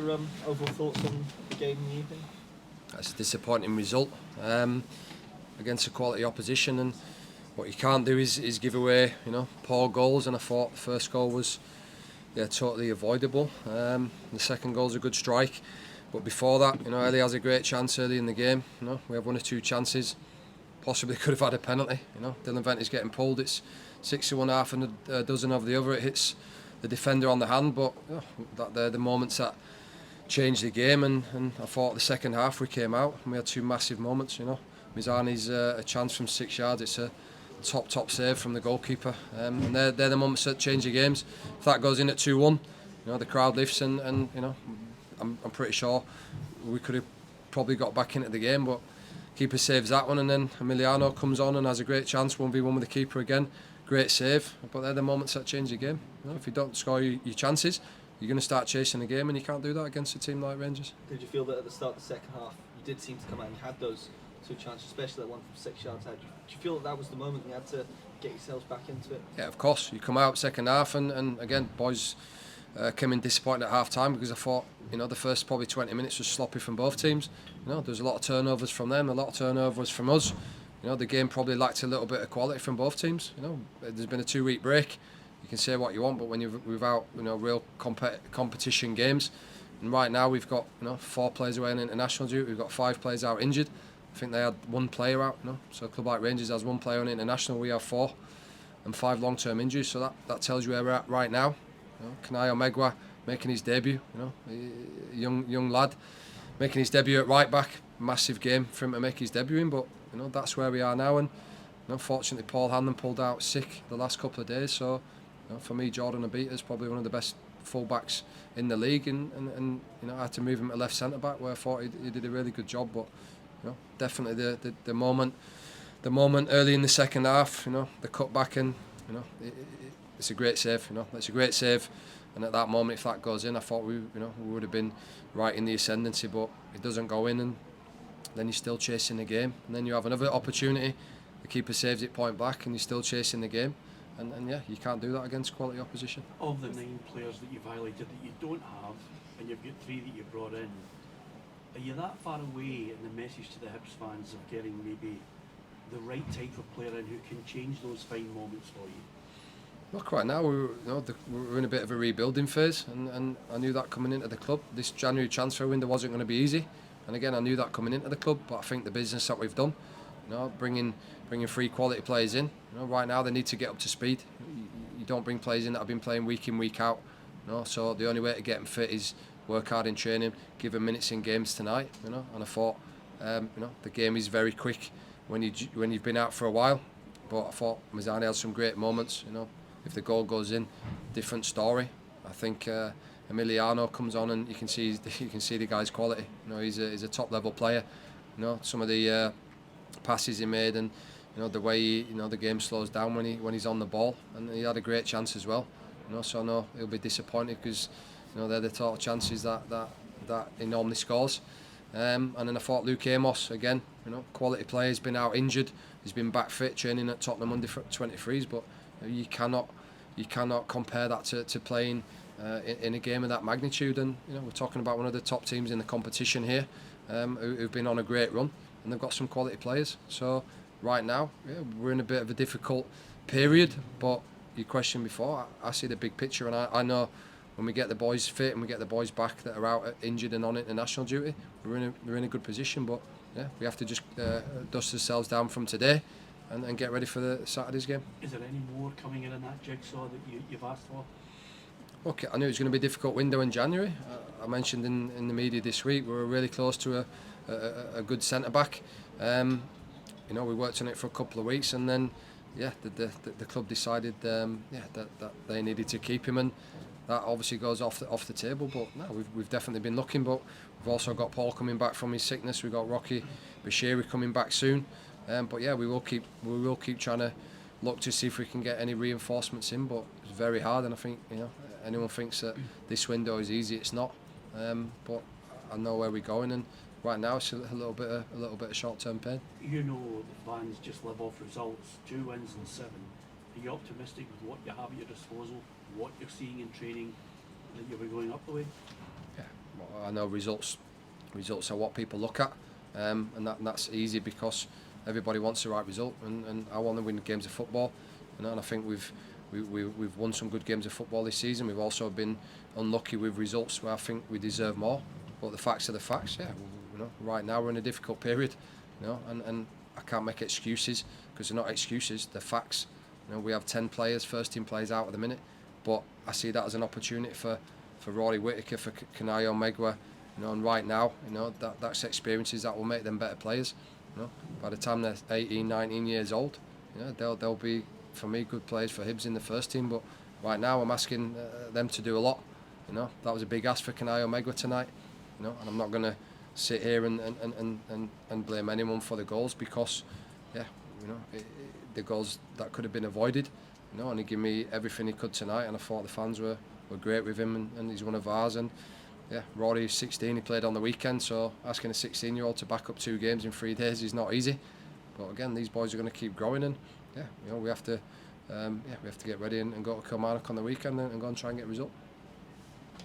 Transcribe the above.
Overall thoughts on the game in the evening? That's a disappointing result against a quality opposition, and what you can't do is give away, poor goals. And I thought the first goal was, totally avoidable. The second goal's a good strike, but before that, Ellie has a great chance early in the game. We have one or two chances. Possibly could have had a penalty. Dylan Vent's getting pulled. It's 6 to 1 half and a dozen of the other. It hits the defender on the hand, but they're the moments that changed the game. And I thought the second half we came out and we had two massive moments. Mizani's a chance from 6 yards. It's a top save from the goalkeeper. And they're the moments that change the games. If that goes in at 2-1, the crowd lifts and I'm pretty sure we could have probably got back into the game, but keeper saves that one, and then Emiliano comes on and has a great chance, 1v1 with the keeper again. Great save, but they're the moments that change the game. If you don't score your chances, you're going to start chasing the game, and you can't do that against a team like Rangers. Did you feel that at the start of the second half, you did seem to come out and you had those two chances, especially that one from 6 yards out? Did you feel that was the moment you had to get yourselves back into it? Yeah, of course. You come out second half, and again, boys came in disappointed at half time because I thought, the first probably 20 minutes was sloppy from both teams. There's a lot of turnovers from them, a lot of turnovers from us. The game probably lacked a little bit of quality from both teams. There's been a 2-week break. You can say what you want, but when you're without real competition games, and right now we've got 4 players away on international duty. We've got 5 players out injured. I think they had 1 player out. So a club like Rangers has 1 player on international. We have 4 and 5 long-term injuries. So that tells you where we're at right now. Kanayo Megwa making his debut, a young lad making his debut at right back. Massive game for him to make his debut in, but that's where we are now. And fortunately, Paul Hanlon pulled out sick the last couple of days. So for me, Jordan Abita is probably one of the best full-backs in the league, and I had to move him to left centre back where I thought he did a really good job. But definitely the moment early in the second half, the cut back, and it's a great save. It's a great save. And at that moment, if that goes in, I thought we would have been right in the ascendancy, but it doesn't go in, and then you're still chasing the game. And then you have another opportunity, the keeper saves it point blank, and you're still chasing the game. And you can't do that against quality opposition. Of the 9 players that you've highlighted that you don't have, and you've got 3 that you brought in, are you that far away in the message to the Hibs fans of getting maybe the right type of player in who can change those fine moments for you? Look, right now we're in a bit of a rebuilding phase, and I knew that coming into the club. This January transfer window wasn't going to be easy, and again I knew that coming into the club. But I think the business that we've done, bringing 3 quality players in, right now they need to get up to speed. You don't bring players in that have been playing week in week out, so the only way to get them fit is work hard in training, give them minutes in games tonight, and I thought, the game is very quick when you've been out for a while. But I thought Mizani had some great moments, If the goal goes in, different story. I think Emiliano comes on and you can see the guy's quality. He's a top level player. Some of the passes he made, and the way the game slows down when he's on the ball, and he had a great chance as well. So no, he'll be disappointed because they're the total chances that he normally scores. And then I thought Luke Amos again. Quality player. He's been out injured. He's been back fit training at Tottenham under 23s, but you cannot compare that to playing in a game of that magnitude. And we're talking about one of the top teams in the competition here, who've been on a great run, and they've got some quality players. So right now, we're in a bit of a difficult period. But your question before, I see the big picture, and I know when we get the boys fit and we get the boys back that are out injured and on international duty, we're in a good position. But we have to just dust ourselves down from today and get ready for the Saturday's game. Is there any more coming in that jigsaw that you've asked for? Okay, I knew it was going to be a difficult window in January. I mentioned in the media this week we were really close to a good centre back. We worked on it for a couple of weeks, and then the club decided that they needed to keep him, and that obviously goes off the table. But no, we've definitely been looking, but we've also got Paul coming back from his sickness. We've got Rocky Bashiri coming back soon. But we will keep trying to look to see if we can get any reinforcements in. But it's very hard, and I think anyone thinks that this window is easy. It's not. But I know where we're going, and right now it's a little bit of short-term pain. The fans just live off results. 2 wins and 7. Are you optimistic with what you have at your disposal, what you're seeing in training, that you'll be going up the way? Yeah, I know results are what people look at, and that's easy because everybody wants the right result, and I want to win games of football, and I think we've won some good games of football this season. We've also been unlucky with results where I think we deserve more. But the facts are the facts. Yeah, right now we're in a difficult period, and I can't make excuses because they're not excuses. They're facts. We have 10 players, first team players out at the minute, but I see that as an opportunity for Rory Whittaker, for Kanayo Megwa, and right now, that's experiences that will make them better players. By the time they're 18, 19 years old, they'll be, for me, good players for Hibs in the first team. But right now, I'm asking them to do a lot. That was a big ask for Kanayo Megwa tonight. And I'm not going to sit here and blame anyone for the goals because, the goals that could have been avoided. And he gave me everything he could tonight, and I thought the fans were great with him, and he's one of ours. And yeah, Rory's 16, he played on the weekend, so asking a 16-year-old to back up 2 games in 3 days is not easy. But again, these boys are going to keep growing, and we have to get ready and go to Kilmarnock on the weekend and go and try and get a result.